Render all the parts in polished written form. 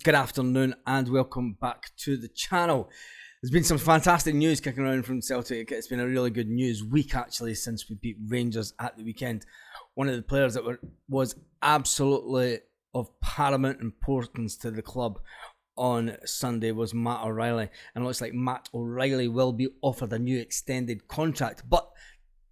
Good afternoon and welcome back to the channel. There's been some fantastic news kicking around from Celtic. It's been a really good news week actually since we beat Rangers at the weekend. One of the players that was absolutely of paramount importance to the club on Sunday was Matt O'Riley, and it looks like Matt O'Riley will be offered a new extended contract. But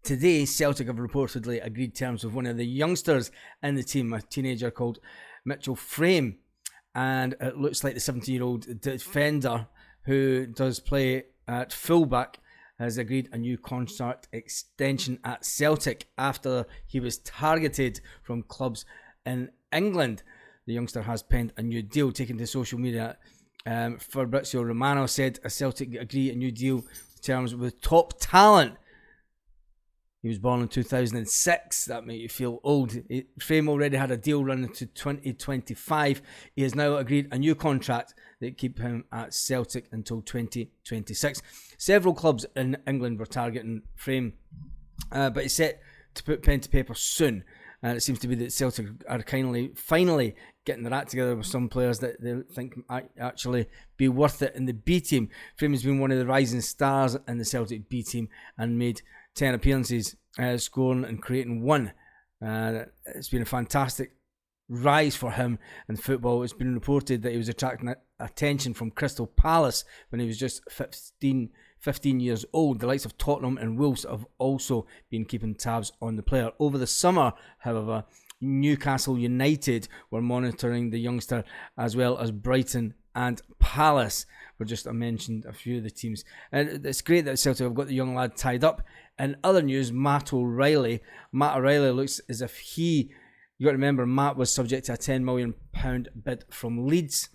today Celtic have reportedly agreed terms with one of the youngsters in the team, a teenager called Mitchell Frame. And it looks like the 17-year-old defender who does play at fullback has agreed a new contract extension at Celtic after he was targeted from clubs in England. The youngster has penned a new deal. Taken to social media, Fabrizio Romano said a Celtic agree a new deal terms with top talent. He was born in 2006. That made you feel old. Frame already had a deal running to 2025. He has now agreed a new contract that keep him at Celtic until 2026. Several clubs in England were targeting Frame, but he's set to put pen to paper soon. And it seems to be that Celtic are finally getting their act together with some players that they think might actually be worth it in the B team. Frame has been one of the rising stars in the Celtic B team and made 10 appearances, scoring and creating one. It's been a fantastic rise for him in football. It's been reported that he was attracting attention from Crystal Palace when he was just 15 years old. The likes of Tottenham and Wolves have also been keeping tabs on the player. Over the summer, however, Newcastle United were monitoring the youngster, as well as Brighton and Palace. Were just mentioned a few of the teams. And it's great that Celtic have got the young lad tied up. In other news, Matt O'Riley looks as if you got to remember, Matt was subject to a £10 million bid from Leeds,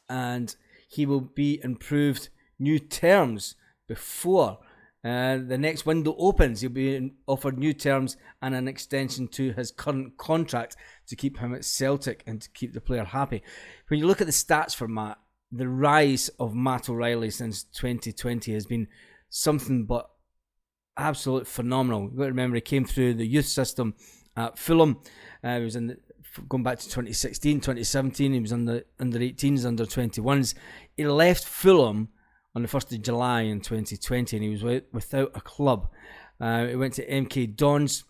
and he will be improved new terms before the next window opens. He'll be offered new terms and an extension to his current contract to keep him at Celtic and to keep the player happy. When you look at the stats for Matt, the rise of Matt O'Riley since 2020 has been something but absolutely phenomenal. You've got to remember, he came through the youth system at Fulham. He was going back to 2016, 2017. He was under 18s, under 21s. He left Fulham on the 1st of July in 2020, and he was without a club. He went to MK Dons,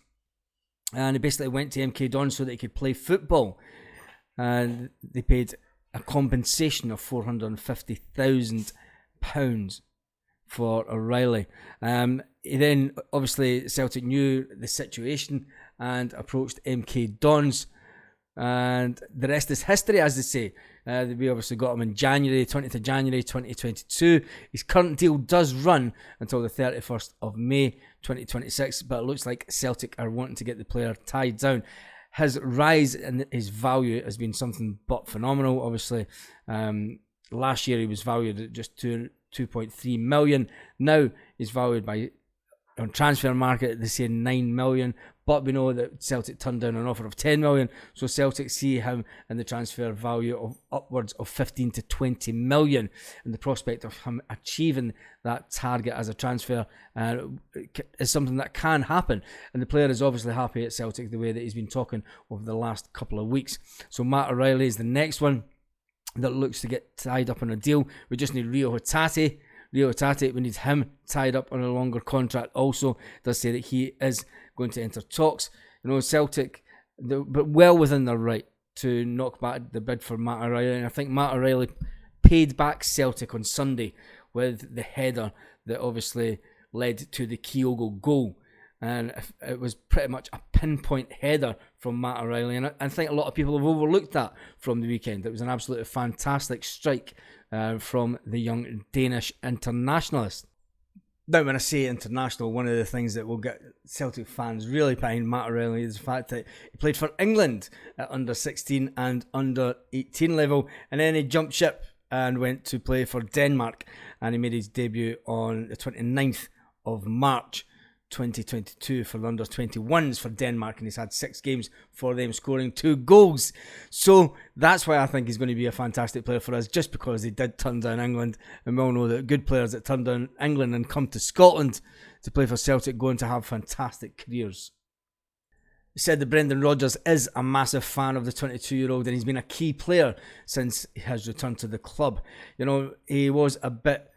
and he basically went to MK Dons so that he could play football. And they paid a compensation of £450,000 for O'Riley. He then, obviously, Celtic knew the situation and approached MK Dons. And the rest is history, as they say. We obviously got him in January, 20th of January 2022. His current deal does run until the 31st of May 2026, but it looks like Celtic are wanting to get the player tied down. His rise in his value has been something but phenomenal. Obviously, last year he was valued at just 2.3 million. Now he's valued on transfer market, they say 9 million. But we know that Celtic turned down an offer of 10 million. So Celtic see him in the transfer value of upwards of 15 to 20 million. And the prospect of him achieving that target as a transfer is something that can happen. And the player is obviously happy at Celtic the way that he's been talking over the last couple of weeks. So Matt O'Riley is the next one that looks to get tied up on a deal. We just need Rio Hatate, we need him tied up on a longer contract also. It does say that he is going to enter talks. You know, Celtic, but well within their right to knock back the bid for Matt O'Riley. And I think Matt O'Riley paid back Celtic on Sunday with the header that obviously led to the Kyogo goal. And it was pretty much a pinpoint header from Matt O'Riley. And I think a lot of people have overlooked that from the weekend. It was an absolutely fantastic strike from the young Danish internationalist. Now, when I say international, one of the things that will get Celtic fans really behind Matt O'Riley is the fact that he played for England at under 16 and under 18 level, and then he jumped ship and went to play for Denmark, and he made his debut on the 29th of March 2022 for the under-21s for Denmark, and he's had 6 games for them, scoring 2 goals. So that's why I think he's going to be a fantastic player for us, just because he did turn down England, and we all know that good players that turn down England and come to Scotland to play for Celtic going to have fantastic careers. said that Brendan Rodgers is a massive fan of the 22-year-old and he's been a key player since his return to the club. You know, he was a bit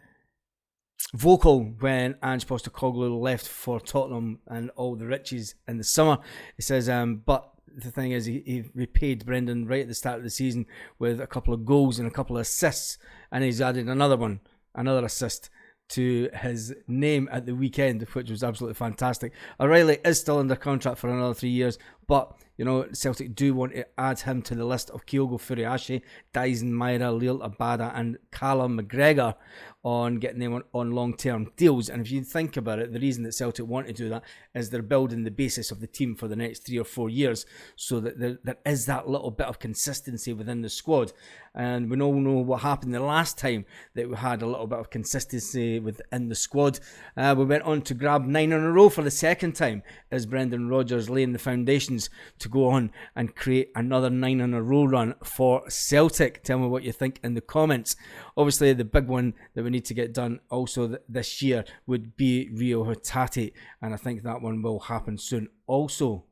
vocal when Ange Postecoglou left for Tottenham and all the riches in the summer. He says, but the thing is, he repaid Brendan right at the start of the season with a couple of goals and a couple of assists, and he's added another assist to his name at the weekend, which was absolutely fantastic. O'Reilly is still under contract for another 3 years, but you know, Celtic do want to add him to the list of Kyogo Furuhashi, Dyson Myra, Lil Abada and Callum McGregor on getting them on long-term deals. And if you think about it, the reason that Celtic want to do that is they're building the basis of the team for the next 3 or 4 years, so that there is that little bit of consistency within the squad. And we all know what happened the last time that we had a little bit of consistency within the squad. We went on to grab 9 in a row for the second time as Brendan Rodgers laying the foundations to go on and create another 9 in a row run for Celtic. Tell me what you think in the comments. Obviously, the big one that we need to get done also this year would be Rio Hatate, and I think that one will happen soon also.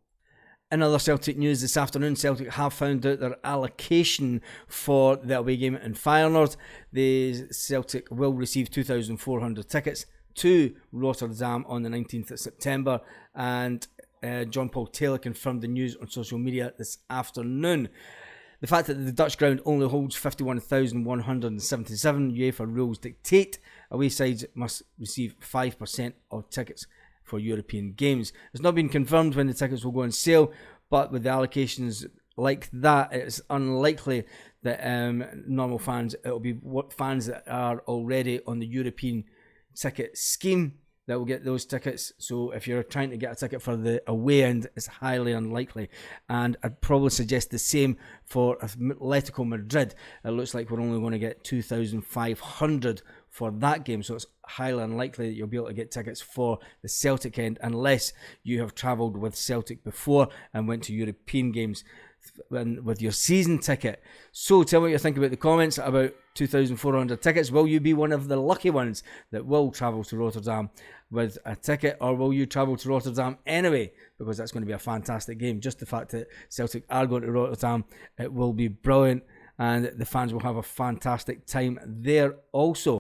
In other Celtic news this afternoon, Celtic have found out their allocation for the away game in Feyenoord. The Celtic will receive 2,400 tickets to Rotterdam on the 19th of September, and John Paul Taylor confirmed the news on social media this afternoon. The fact that the Dutch ground only holds 51,177 UEFA rules dictate away sides must receive 5% of tickets for European games. It's not been confirmed when the tickets will go on sale, but with the allocations like that, it's unlikely that normal fans, it'll be fans that are already on the European ticket scheme that will get those tickets. So if you're trying to get a ticket for the away end, it's highly unlikely. And I'd probably suggest the same for Atletico Madrid. It looks like we're only going to get 2,500 for that game, so it's highly unlikely that you'll be able to get tickets for the Celtic end unless you have travelled with Celtic before and went to European games with your season ticket. So tell me what you think about the comments about 2,400 tickets. Will you be one of the lucky ones that will travel to Rotterdam with a ticket, or will you travel to Rotterdam anyway, because that's going to be a fantastic game? Just the fact that Celtic are going to Rotterdam, it will be brilliant, and the fans will have a fantastic time there also.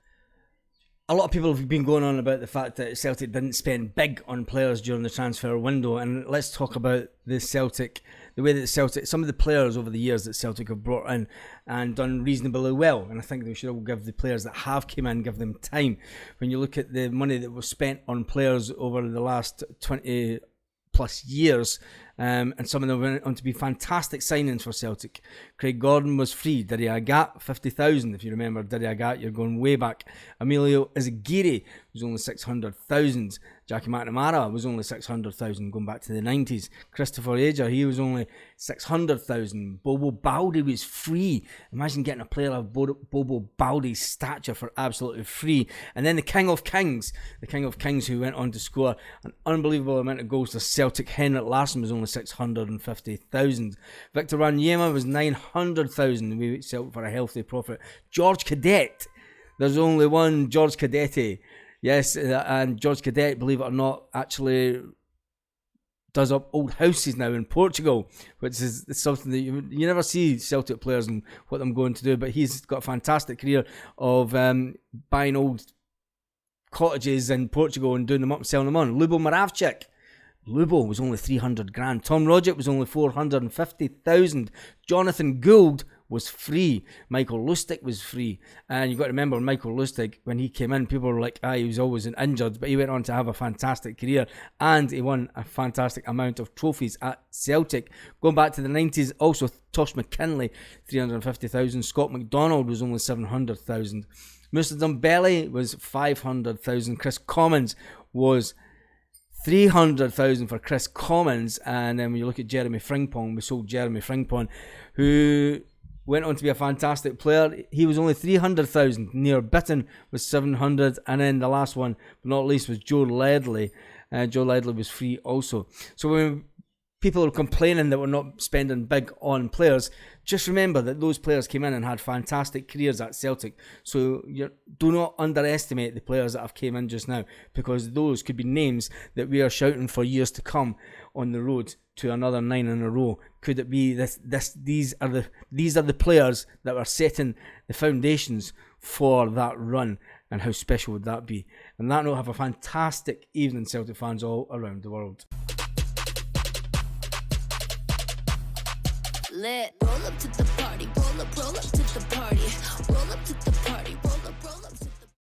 A lot of people have been going on about the fact that Celtic didn't spend big on players during the transfer window, and let's talk about the way that Celtic, some of the players over the years that Celtic have brought in and done reasonably well, and I think they should all give the players that have come in, give them time. When you look at the money that was spent on players over the last 20 plus years, and some of them went on to be fantastic signings for Celtic. Craig Gordon was free. Didi Agat, 50,000. If you remember Didi Agat, you're going way back. Emilio Izagiri was only 600,000. Jackie McNamara was only 600,000, going back to the 90s. Christopher Ager, he was only 600,000. Bobo Baldé was free. Imagine getting a player of Bobo Baldé's stature for absolutely free. And then the King of Kings who went on to score an unbelievable amount of goals for Celtic, Henrik Larsson, was only 650,000. Victor Wanyama was 900,000. We Celtic for a healthy profit. George Cadet, there's only one George Cadete. Yes, and George Cadet, believe it or not, actually does up old houses now in Portugal, which is something that you never see Celtic players and what I'm going to do. But he's got a fantastic career of buying old cottages in Portugal and doing them up and selling them on. Lubo Moravcik. Lubo was only 300 grand. Tom Rodgett was only 450,000. Jonathan Gould was free. Michael Lustig was free. And you've got to remember, Michael Lustig, when he came in, people were like, he was always injured, but he went on to have a fantastic career and he won a fantastic amount of trophies at Celtic. Going back to the 90s, also Tosh McKinley, 350,000. Scott McDonald was only 700,000. Musa Dembele was 500,000. Chris Commons was 300,000 for Chris Commons. And then when you look at Jeremy Frimpong, we sold Jeremy Frimpong, who went on to be a fantastic player. He was only 300,000. Near Bitton was 700, and then the last one, but not least, was Joe Ledley. Joe Ledley was free also. So when people are complaining that we're not spending big on players. Just remember that those players came in and had fantastic careers at Celtic. So do not underestimate the players that have came in just now, because those could be names that we are shouting for years to come on the road to another 9 in a row. Could it be these are the players that are setting the foundations for that run, and how special would that be? And that note, have a fantastic evening, Celtic fans all around the world. Lit. Roll up to the party, roll up to the